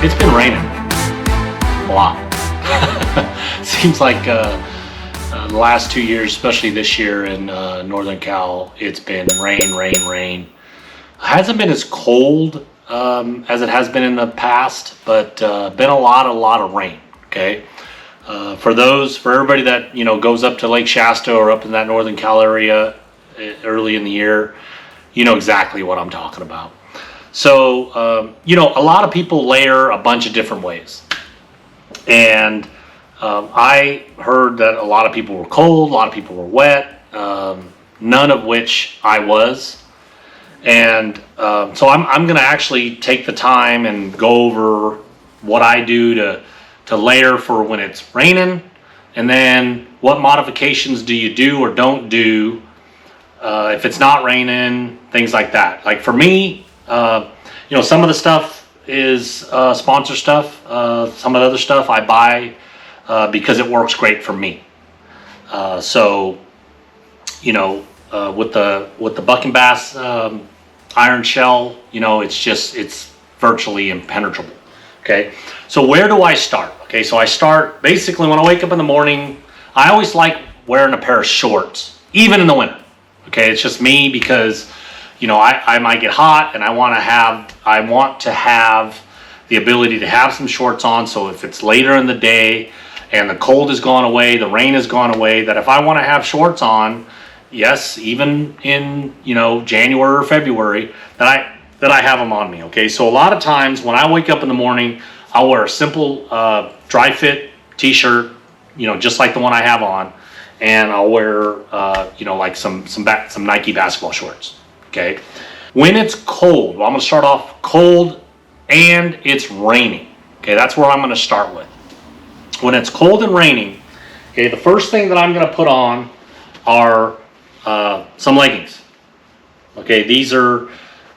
It's been raining a lot. Seems like the last 2 years, especially this year in Northern Cal, it's been rain. It hasn't been as cold as it has been in the past, but been a lot of rain. Okay, for everybody that goes up to Lake Shasta or up in that Northern Cal area early in the year, you know exactly what I'm talking about. So a lot of people layer a bunch of different ways, and I heard that a lot of people were cold, a lot of people were wet, none of which I was. And so I'm going to actually take the time and go over what I do to layer for when it's raining, and then what modifications do you do or don't do if it's not raining, things like that. Like for me, some of the stuff is sponsor stuff. Some of the other stuff I buy because it works great for me. With the Buck and Bass iron shell, it's virtually impenetrable. Okay, so where do I start? Okay, so I start basically when I wake up in the morning. I always like wearing a pair of shorts, even in the winter. Okay, it's just me because I might get hot and I want to have the ability to have some shorts on. So if it's later in the day and the cold has gone away, the rain has gone away, that if I want to have shorts on, yes, even in January or February, that I have them on me. Okay, so a lot of times when I wake up in the morning, I'll wear a simple dry fit t-shirt, just like the one I have on, and I'll wear like some Nike basketball shorts. Okay, when it's cold, well, I'm going to start off cold and it's raining. Okay, that's where I'm going to start with. When it's cold and raining, okay, the first thing that I'm going to put on are some leggings. Okay, these are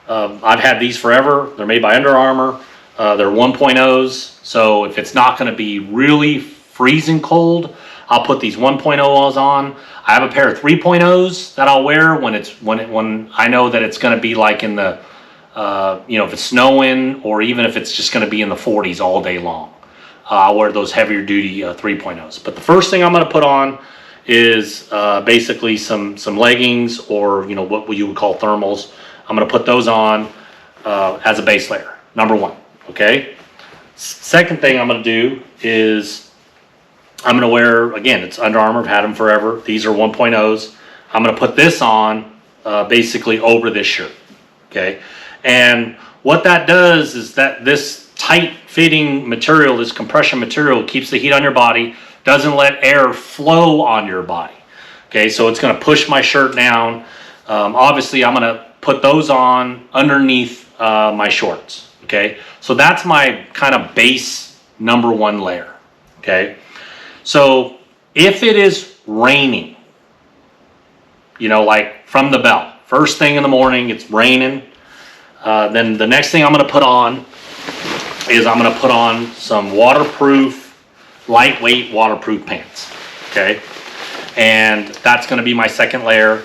I've had these forever. They're made by Under Armour. They're 1.0s, so if it's not going to be really freezing cold, I'll put these 1.0s on. I have a pair of 3.0s that I'll wear when I know that it's going to be like in the if it's snowing, or even if it's just going to be in the 40s all day long. I'll wear those heavier duty 3.0s. But the first thing I'm going to put on is basically some leggings, or what you would call thermals. I'm going to put those on as a base layer, number one. Okay. Second thing I'm going to do is I'm going to wear, again, it's Under Armour. I've had them forever. These are 1.0s. I'm going to put this on basically over this shirt. Okay. And what that does is that this tight fitting material, this compression material, keeps the heat on your body, doesn't let air flow on your body. Okay. So it's going to push my shirt down. Obviously, I'm going to put those on underneath my shorts. Okay. So that's my kind of base number one layer. Okay. So if it is raining, like from the bell, first thing in the morning, it's raining, then the next thing I'm going to put on is I'm going to put on some lightweight waterproof pants. Okay. And that's going to be my second layer.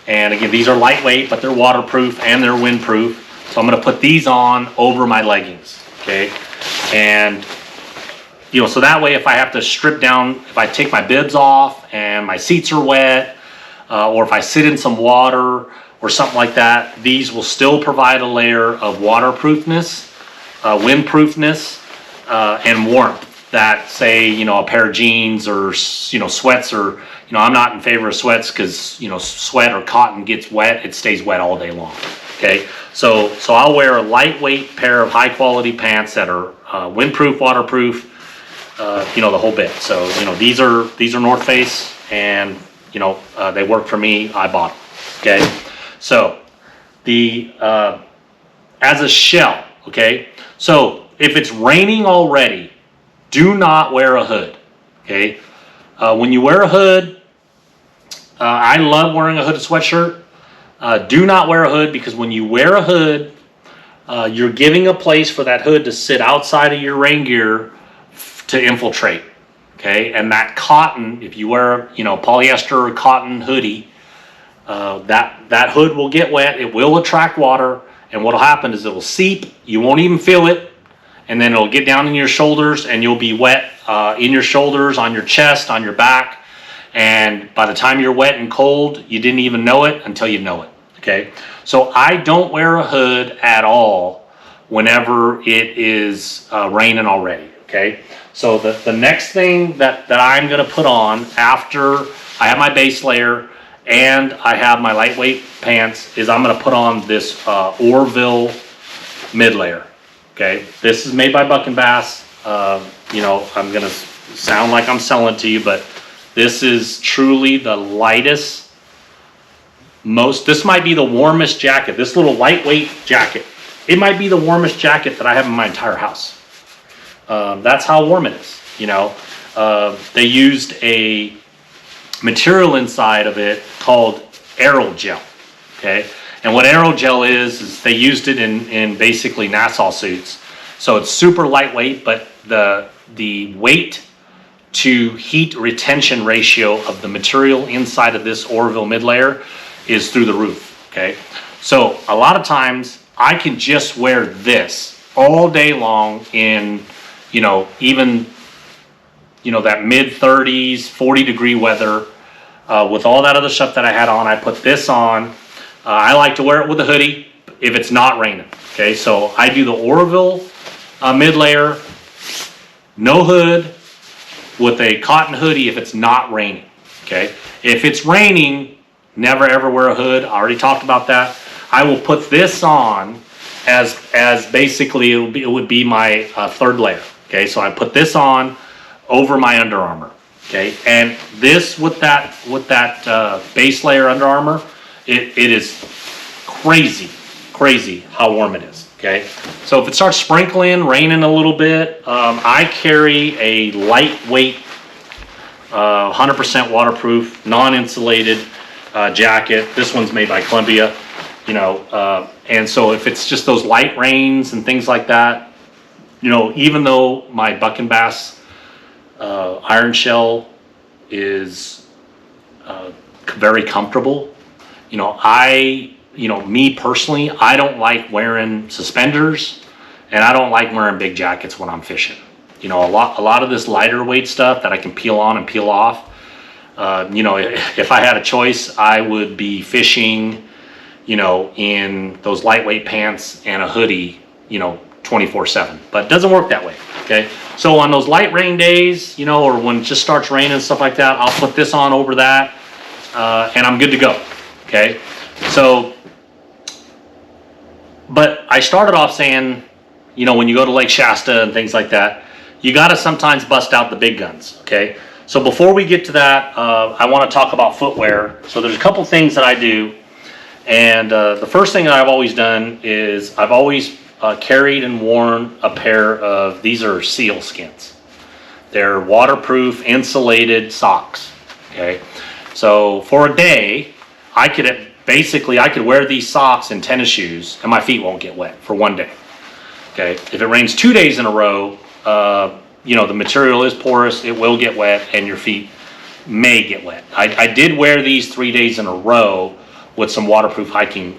And again, these are lightweight, but they're waterproof and they're windproof. So I'm going to put these on over my leggings. Okay. And so that way, if I have to strip down, if I take my bibs off and my seats are wet, or if I sit in some water or something like that, these will still provide a layer of waterproofness, windproofness, and warmth that, say, a pair of jeans or, sweats, or, I'm not in favor of sweats because, sweat or cotton gets wet, it stays wet all day long. Okay. So I'll wear a lightweight pair of high quality pants that are windproof, waterproof, the whole bit. So, these are North Face, and, they work for me. I bought them. Okay. So as a shell. Okay. So if it's raining already, do not wear a hood. Okay. When you wear a hood, I love wearing a hooded sweatshirt. Do not wear a hood, because when you wear a hood, you're giving a place for that hood to sit outside of your rain gear to infiltrate. Okay, and that cotton, if you wear polyester or cotton hoodie, that hood will get wet. It will attract water, and what will happen is it will seep. You won't even feel it, and then it'll get down in your shoulders, and you'll be wet in your shoulders, on your chest, on your back. And by the time you're wet and cold, you didn't even know it until you know it. Okay, so I don't wear a hood at all whenever it is raining already. Okay, so the next thing that I'm going to put on after I have my base layer and I have my lightweight pants is I'm going to put on this Orville mid layer. Okay, this is made by Buck and Bass. You know, I'm going to sound like I'm selling it to you, but this is truly the lightest, this might be the warmest jacket. This little lightweight jacket, it might be the warmest jacket that I have in my entire house. That's how warm it is. You know, they used a material inside of it called aerogel. Okay, and what aerogel is they used it in basically Nassau suits. So it's super lightweight, but the weight to heat retention ratio of the material inside of this Orville mid layer is through the roof. Okay, so a lot of times I can just wear this all day long in, you know, even, you know, that mid 30s, 40-degree weather with all that other stuff that I had on. I put this on. I like to wear it with a hoodie if it's not raining. Okay, so I do the Orville mid layer, no hood, with a cotton hoodie if it's not raining. Okay, if it's raining, never ever wear a hood. I already talked about that. I will put this on as basically it would be my third layer. Okay, so I put this on over my Under Armour. Okay, and this with that base layer Under Armour, it is crazy how warm it is. Okay, so if it starts sprinkling, raining a little bit, I carry a lightweight, 100% waterproof, non-insulated jacket. This one's made by Columbia, you know, and so if it's just those light rains and things like that, you know, even though my Buck and Bass iron shell is very comfortable, you know, me personally, I don't like wearing suspenders, and I don't like wearing big jackets when I'm fishing. You know, a lot of this lighter weight stuff that I can peel on and peel off. You know, if I had a choice, I would be fishing, you know, in those lightweight pants and a hoodie, you know, 24/7. But it doesn't work that way. Okay, so on those light rain days, you know, or when it just starts raining and stuff like that, I'll put this on over that, and I'm good to go. Okay, so. But I started off saying, you know, when you go to Lake Shasta and things like that, you got to sometimes bust out the big guns, okay? So before we get to that, I want to talk about footwear. So there's a couple things that I do. And the first thing that I've always done is I've always carried and worn a pair of, these are seal skins. They're waterproof, insulated socks, okay? So for a day, I could wear these socks and tennis shoes and my feet won't get wet for one day. Okay, if it rains 2 days in a row, you know, the material is porous, it will get wet, and your feet may get wet. I did wear these 3 days in a row with some waterproof hiking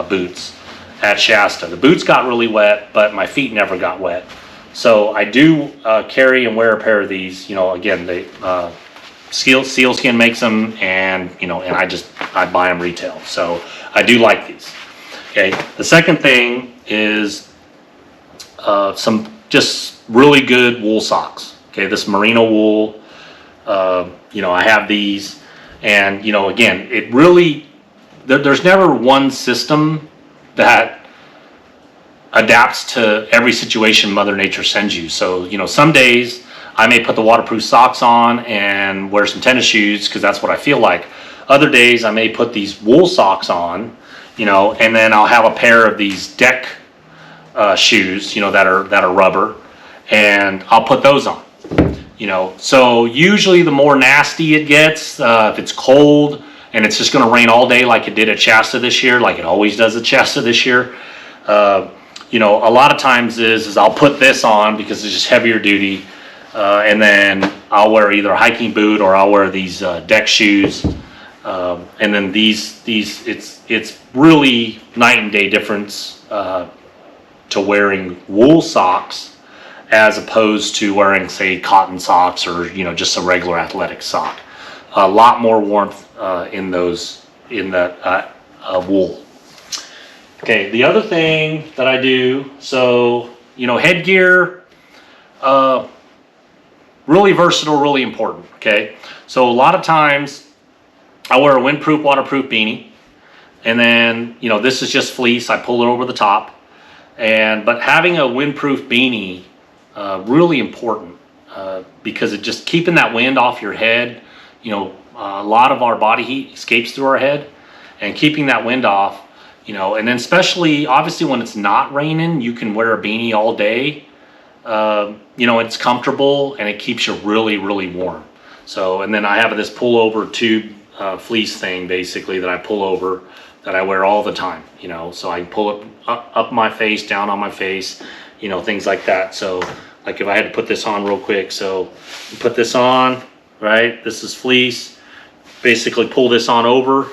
boots at Shasta. The boots got really wet, but my feet never got wet. So I do carry and wear a pair of these. You know, again, they Sealskin makes them, and you know, and I buy them retail. So I do like these. Okay. The second thing is some just really good wool socks. Okay, this merino wool. You know, I have these, and you know, again, it really there's never one system that adapts to every situation Mother Nature sends you. So you know, some days I may put the waterproof socks on and wear some tennis shoes because that's what I feel like. Other days I may put these wool socks on, you know, and then I'll have a pair of these deck shoes, you know, that are rubber, and I'll put those on. You know, so usually the more nasty it gets, if it's cold and it's just going to rain all day like it did at Shasta this year, like it always does at Shasta this year, you know, a lot of times is I'll put this on because it's just heavier duty. And then I'll wear either a hiking boot or I'll wear these deck shoes. And then these it's really night and day difference to wearing wool socks as opposed to wearing, say, cotton socks or, you know, just a regular athletic sock. A lot more warmth in that wool. Okay, the other thing that I do, so, you know, headgear, really versatile, really important, okay? So a lot of times I wear a windproof, waterproof beanie, and then, you know, this is just fleece. I pull it over the top, but having a windproof beanie, really important, because it just keeping that wind off your head. You know, a lot of our body heat escapes through our head, and keeping that wind off, you know, and then especially obviously when it's not raining, you can wear a beanie all day. You know, it's comfortable and it keeps you really, really warm. So, and then I have this pullover tube fleece thing basically that I pull over, that I wear all the time, you know, so I pull it up my face, down on my face, you know, things like that. So like if I had to put this on real quick, so you put this on, right? This is fleece, basically pull this on over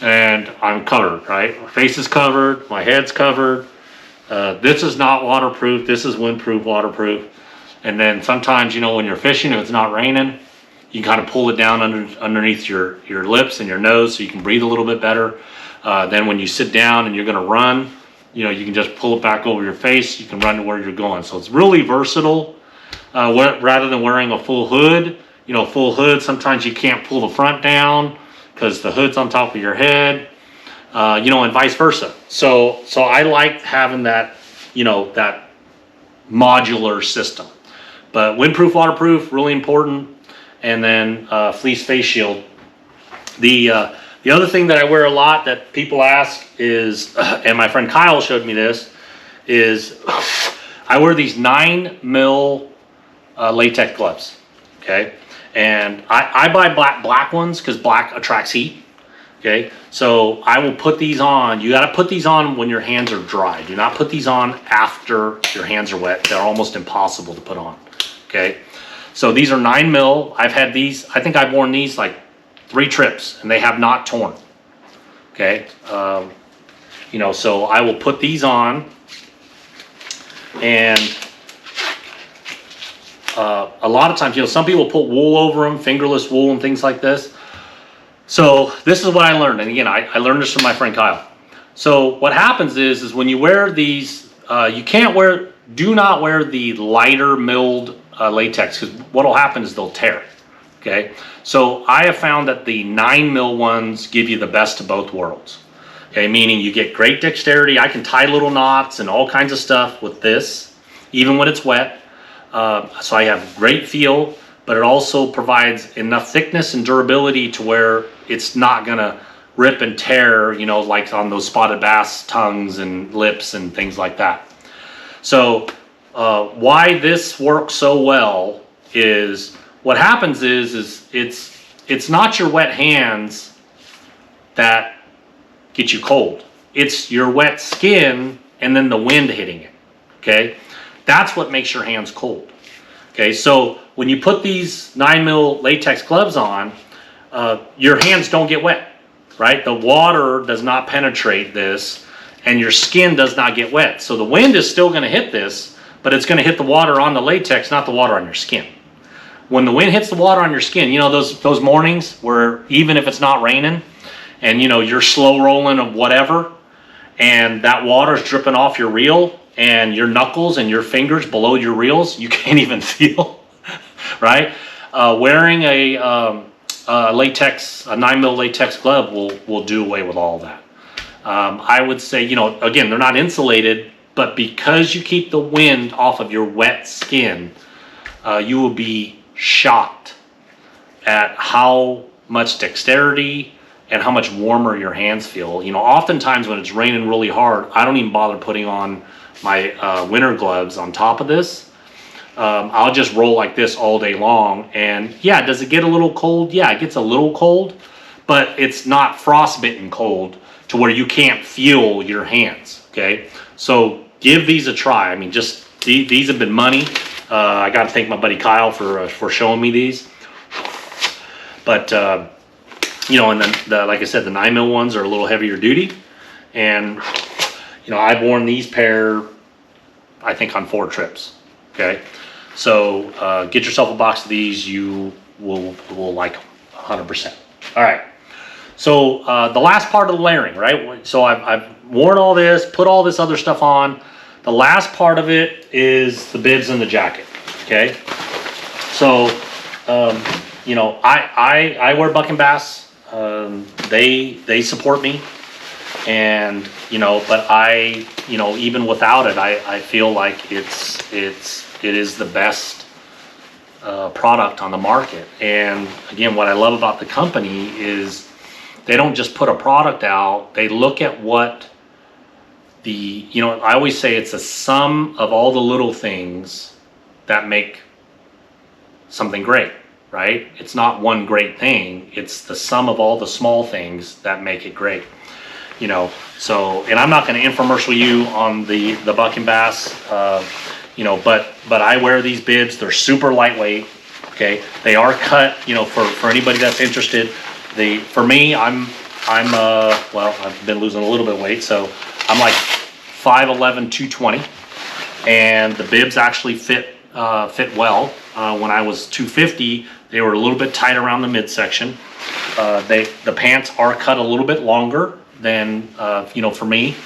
and I'm covered, right? My face is covered, my head's covered. This is not waterproof, this is windproof, waterproof. And then sometimes, you know, when you're fishing, if it's not raining, you can kind of pull it down underneath your lips and your nose so you can breathe a little bit better. Then when you sit down and you're gonna run, you know, you can just pull it back over your face, you can run to where you're going. So it's really versatile, rather than wearing a full hood. You know, full hood, sometimes you can't pull the front down because the hood's on top of your head, you know, and vice versa. So I like having that, you know, that modular system. But windproof, waterproof, really important. And then fleece face shield. The other thing that I wear a lot that people ask is, and my friend Kyle showed me this, is I wear these 9mm latex gloves. Okay, and I buy black ones because black attracts heat. Okay, so I will put these on. You got to put these on when your hands are dry. Do not put these on after your hands are wet. They're almost impossible to put on. Okay, so these are 9mm. I've had these, I think I've worn these like 3 trips and they have not torn. Okay, you know, so I will put these on, and a lot of times, you know, some people put wool over them, fingerless wool and things like this. So this is what I learned, and again, I learned this from my friend Kyle. So what happens is when you wear these, do not wear the lighter milled latex, because what will happen is they'll tear. Okay, so I have found that the 9mm ones give you the best of both worlds. Okay, meaning you get great dexterity. I can tie little knots and all kinds of stuff with this, even when it's wet. So I have great feel, but it also provides enough thickness and durability to where it's not gonna rip and tear, you know, like on those spotted bass tongues and lips and things like that. So why this works so well is, what happens is it's not your wet hands that get you cold. It's your wet skin and then the wind hitting it. Okay, that's what makes your hands cold. Okay, so when you put these 9mm latex gloves on, your hands don't get wet, right? The water does not penetrate this, and your skin does not get wet. So the wind is still going to hit this, but it's going to hit the water on the latex, not the water on your skin. When the wind hits the water on your skin, you know, those mornings where even if it's not raining and, you know, you're slow rolling or whatever, and that water is dripping off your reel and your knuckles and your fingers below your reels, you can't even feel, right? Wearing a 9mm latex glove will do away with all that. I would say, you know, again, they're not insulated, but because you keep the wind off of your wet skin, you will be shocked at how much dexterity and how much warmer your hands feel. You know, oftentimes when it's raining really hard, I don't even bother putting on my winter gloves on top of this. I'll just roll like this all day long, and yeah, does it get a little cold? Yeah, it gets a little cold, but it's not frostbitten cold to where you can't feel your hands. Okay, so give these a try. I mean, just these have been money. I got to thank my buddy Kyle for showing me these. But you know, and then like I said, the 9mm ones are a little heavier duty, and You know, I've worn these pair, I think, on 4 trips. Okay, so get yourself a box of these. You will like them 100%. All right. So the last part of the layering, right? So I've worn all this, put all this other stuff on. The last part of it is the bibs and the jacket. Okay. So you know, I wear Buck and Bass. They support me, and you know, but you know, even without it, I feel like it is the best product on the market. And again, what I love about the company is they don't just put a product out. They look at what you know, I always say it's a sum of all the little things that make something great, right? It's not one great thing. It's the sum of all the small things that make it great. You know, so, and I'm not going to infomercial you on the Buck and Bass, you know, but I wear these bibs. They're super lightweight. Okay, they are cut. You know, for anybody that's interested. For me, I'm well, I've been losing a little bit of weight, so I'm like 5'11", 220, and the bibs actually fit well. When I was 250, they were a little bit tight around the midsection. The pants are cut a little bit longer than you know, for me,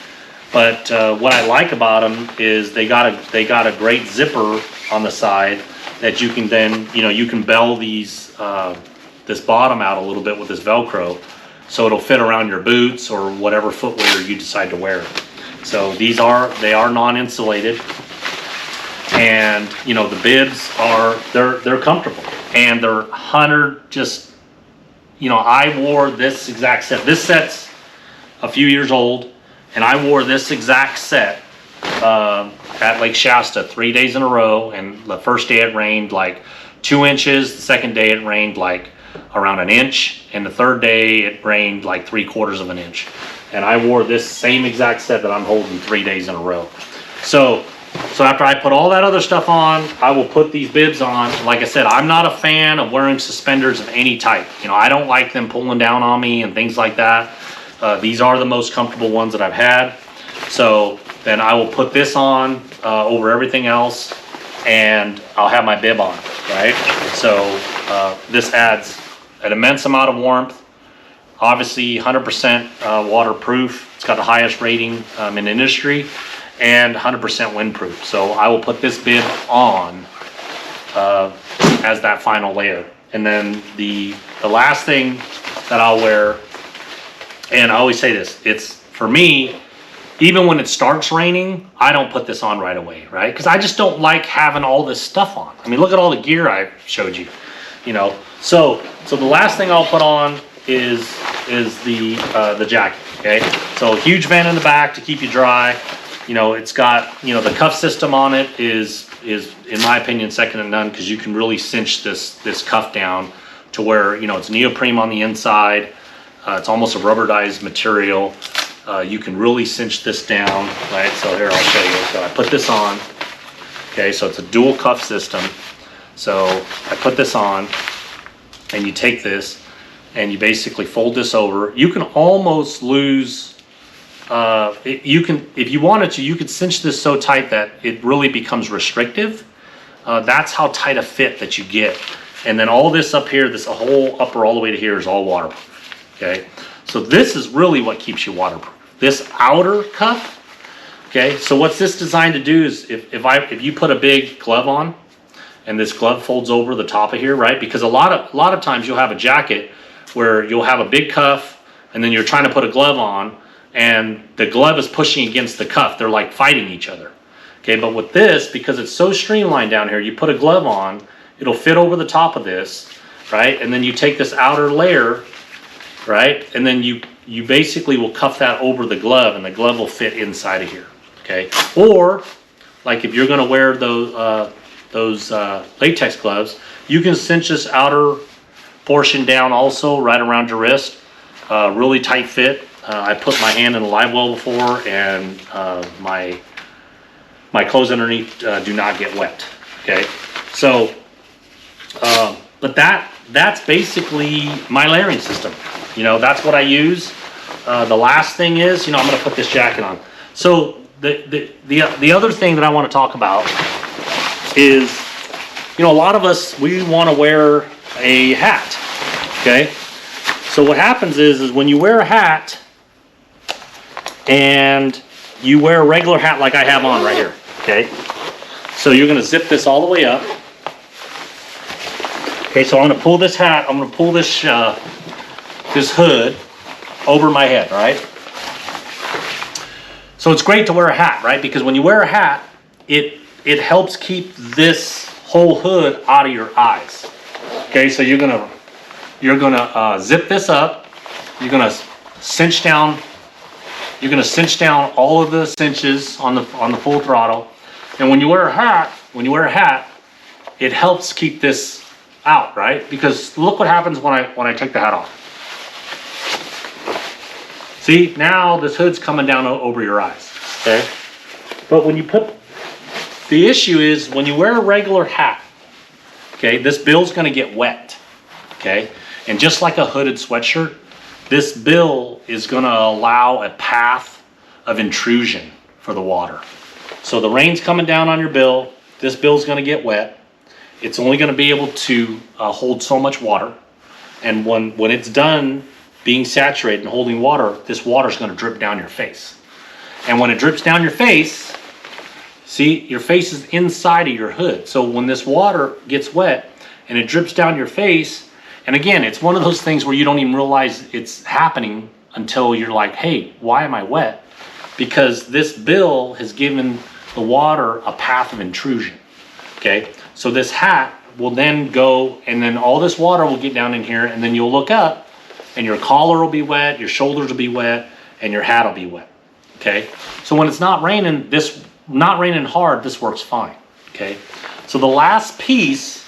but what I like about them is they got a great zipper on the side that you can then, you know, you can bell these this bottom out a little bit with this Velcro, so it'll fit around your boots or whatever footwear you decide to wear. So they are non-insulated, and you know, the bibs they're comfortable, and they're 100. Just, you know, I wore this exact set. This set's a few years old, and I wore this exact set at Lake Shasta 3 days in a row. And the first day it rained like 2 inches. The second day it rained like around an inch, and the third day it rained like 3/4 of an inch. And I wore this same exact set that I'm holding 3 days in a row. So after I put all that other stuff on, I will put these bibs on. Like I said, I'm not a fan of wearing suspenders of any type. You know, I don't like them pulling down on me and things like that. These are the most comfortable ones that I've had. So then I will put this on over everything else, and I'll have my bib on, right? So this adds an immense amount of warmth. Obviously 100% waterproof. It's got the highest rating in the industry, and 100% windproof. So I will put this bib on as that final layer. And then the last thing that I'll wear, and I always say this, it's, for me, even when it starts raining, I don't put this on right away, right? Because I just don't like having all this stuff on. I mean, look at all the gear I showed you, you know. So the last thing I'll put on is the jacket, okay? So a huge vent in the back to keep you dry. You know, it's got, you know, the cuff system on it is in my opinion second to none, because you can really cinch this cuff down to where, you know, it's neoprene on the inside. It's almost a rubberized material. You can really cinch this down, right? So here, I'll show you. So I put this on. Okay, so it's a dual cuff system. So I put this on, and you take this and you basically fold this over. You can almost lose, you can, if you wanted to, you could cinch this so tight that it really becomes restrictive. That's how tight a fit that you get. And then all this up here, this whole upper all the way to here is all waterproof. Okay, so this is really what keeps you waterproof. This outer cuff. Okay, so what's this designed to do is if you put a big glove on, and this glove folds over the top of here, right? Because a lot of times you'll have a jacket where you'll have a big cuff, and then you're trying to put a glove on, and the glove is pushing against the cuff. They're like fighting each other. Okay, but with this, because it's so streamlined down here, you put a glove on, it'll fit over the top of this, right? And then you take this outer layer, right? And then you basically will cuff that over the glove, and the glove will fit inside of here, okay? Or, like if you're gonna wear those latex gloves, you can cinch this outer portion down also right around your wrist. Really tight fit. I put my hand in a live well before, and my clothes underneath do not get wet, okay? So, but that's basically my layering system. You know, that's what I use. The last thing is, you know, I'm gonna put this jacket on. So the other thing that I want to talk about is, a lot of us, we want to wear a hat, okay? So what happens is when you wear a hat and you wear a regular hat like I have on right here, okay? So you're going to zip this all the way up. Okay, so I'm going to pull this hat, I'm going to pull this this hood over my head, right? So it's great to wear a hat, right? Because when you wear a hat, it helps keep this whole hood out of your eyes. Okay, so you're gonna zip this up. You're gonna cinch down. You're gonna cinch down all of the cinches on the full throttle. And when you wear a hat, it helps keep this out, right? Because look what happens when I take the hat off. See, now this hood's coming down over your eyes, okay? But the issue is when you wear a regular hat, okay, this bill's gonna get wet, okay? And just like a hooded sweatshirt, this bill is gonna allow a path of intrusion for the water. So the rain's coming down on your bill, this bill's gonna get wet. It's only gonna be able to hold so much water. And when it's done being saturated and holding water, this water's gonna drip down your face. And when it drips down your face, see, your face is inside of your hood. So when this water gets wet and it drips down your face, and again, it's one of those things where you don't even realize it's happening until you're like, hey, why am I wet? Because this bill has given the water a path of intrusion, okay? So this hat will then go, and then all this water will get down in here, and then you'll look up, and your collar will be wet, your shoulders will be wet, and your hat will be wet, okay? So when it's not raining hard, this works fine, okay? So the last piece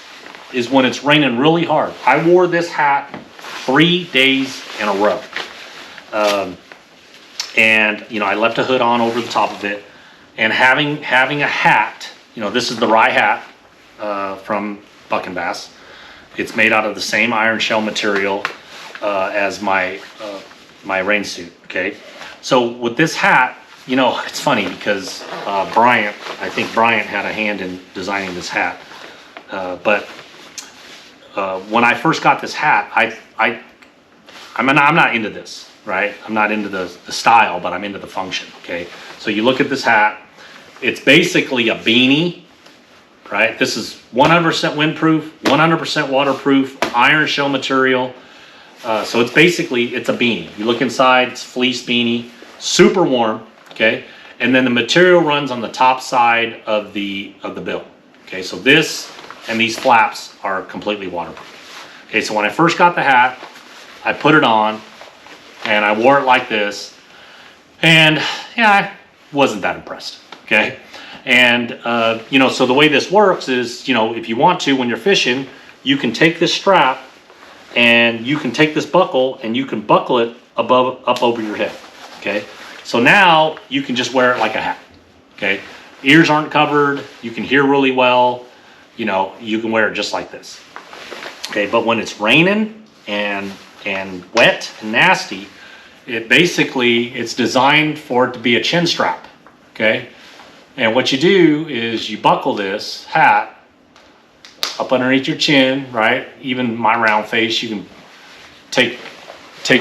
is when it's raining really hard. I wore this hat 3 days in a row. And, I left a hood on over the top of it. And having a hat, this is the rye hat from Buck and Bass. It's made out of the same iron shell material as my rain suit, okay? So with this hat, it's funny because I think Bryant had a hand in designing this hat. But when I first got this hat, I'm not into this, right? I'm not into the style, but I'm into the function, okay? So you look at this hat, it's basically a beanie, right? This is 100% windproof, 100% waterproof, iron shell material. So it's a beanie. You look inside, it's fleece beanie, super warm, okay? And then the material runs on the top side of the bill. Okay, so this and these flaps are completely waterproof. Okay, so when I first got the hat, I put it on and I wore it like this. And yeah, I wasn't that impressed. Okay. And so the way this works is, if you want to, when you're fishing, you can take this strap and you can take this buckle and you can buckle it up over your head. Okay. So now you can just wear it like a hat. Okay. Ears aren't covered. You can hear really well. You can wear it just like this. Okay. But when it's raining and wet and nasty, it's designed for it to be a chin strap. Okay. And what you do is you buckle this hat up underneath your chin, right? Even my round face, you can take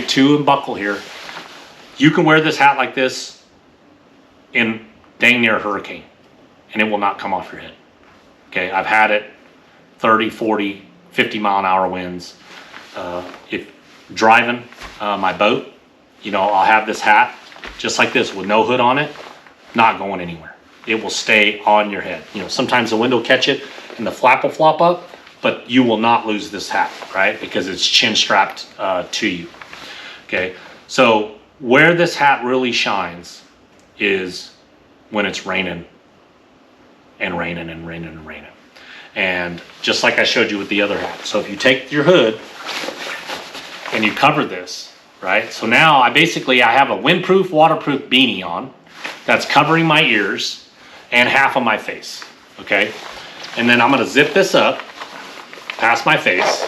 two and buckle here. You can wear this hat like this in dang near a hurricane and it will not come off your head. Okay, I've had it 30, 40, 50 mile an hour winds. If driving my boat, I'll have this hat just like this with no hood on it, not going anywhere. It will stay on your head. Sometimes the wind will catch it and the flap will flop up, but you will not lose this hat, right? Because it's chin strapped to you. Okay, so where this hat really shines is when it's raining and raining and raining and raining. And just like I showed you with the other hat. So if you take your hood and you cover this, right? So now I have a windproof, waterproof beanie on that's covering my ears and half of my face, okay? And then I'm gonna zip this up past my face,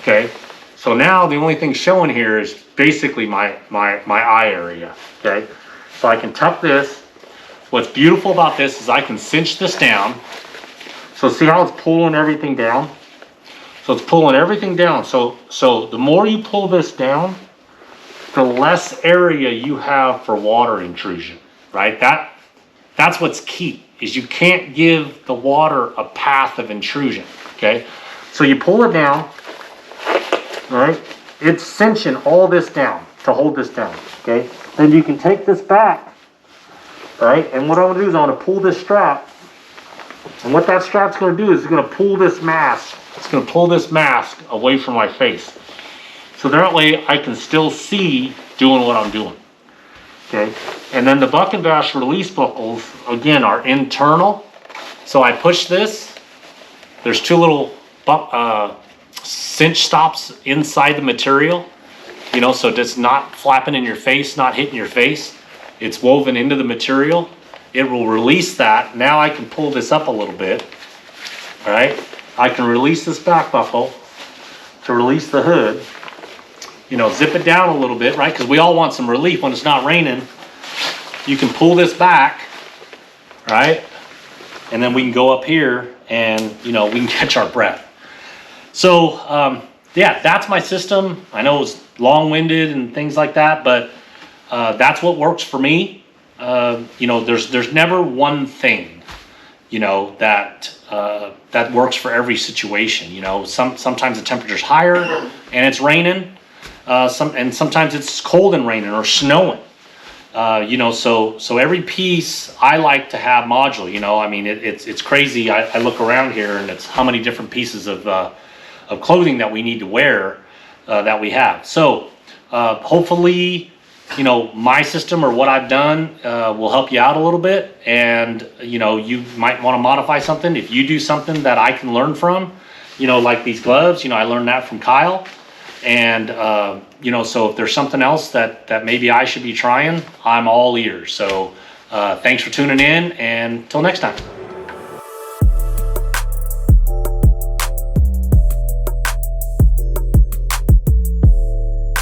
okay? So now the only thing showing here is basically my eye area, okay? So I can tuck this. What's beautiful about this is I can cinch this down. So see how it's pulling everything down? So it's pulling everything down. So the more you pull this down, the less area you have for water intrusion, right? That's what's key, is you can't give the water a path of intrusion, okay? So you pull it down, all right? It's cinching all this down to hold this down, okay? Then you can take this back, all right? And what I'm gonna do is I'm gonna pull this strap, and what that strap's gonna do is it's gonna pull this mask. It's gonna pull this mask away from my face. So that way I can still see doing what I'm doing, okay? And then the buck and bash release buckles, again, are internal. So I push this, there's two little cinch stops inside the material, you know, so it's not flapping in your face, not hitting your face. It's woven into the material. It will release that. Now I can pull this up a little bit, all right? I can release this back buckle to release the hood, you know, zip it down a little bit, right? Because we all want some relief when it's not raining. You can pull this back, right? And then we can go up here and, you know, we can catch our breath. So, yeah, that's my system. I know it's long-winded and things like that, but that's what works for me. You know, there's never one thing, you know, that works for every situation. You know, sometimes the temperature's higher and it's raining. Sometimes it's cold and raining or snowing. You know, so every piece I like to have modular. You know, I mean, it's crazy. I look around here and it's how many different pieces of clothing that we need to wear that we have. So hopefully, you know, my system or what I've done will help you out a little bit, and you know, you might want to modify something. If you do something that I can learn from, you know, like these gloves, you know, I learned that from Kyle. And you know, so if there's something else that maybe I should be trying, I'm all ears. So thanks for tuning in, and till next time.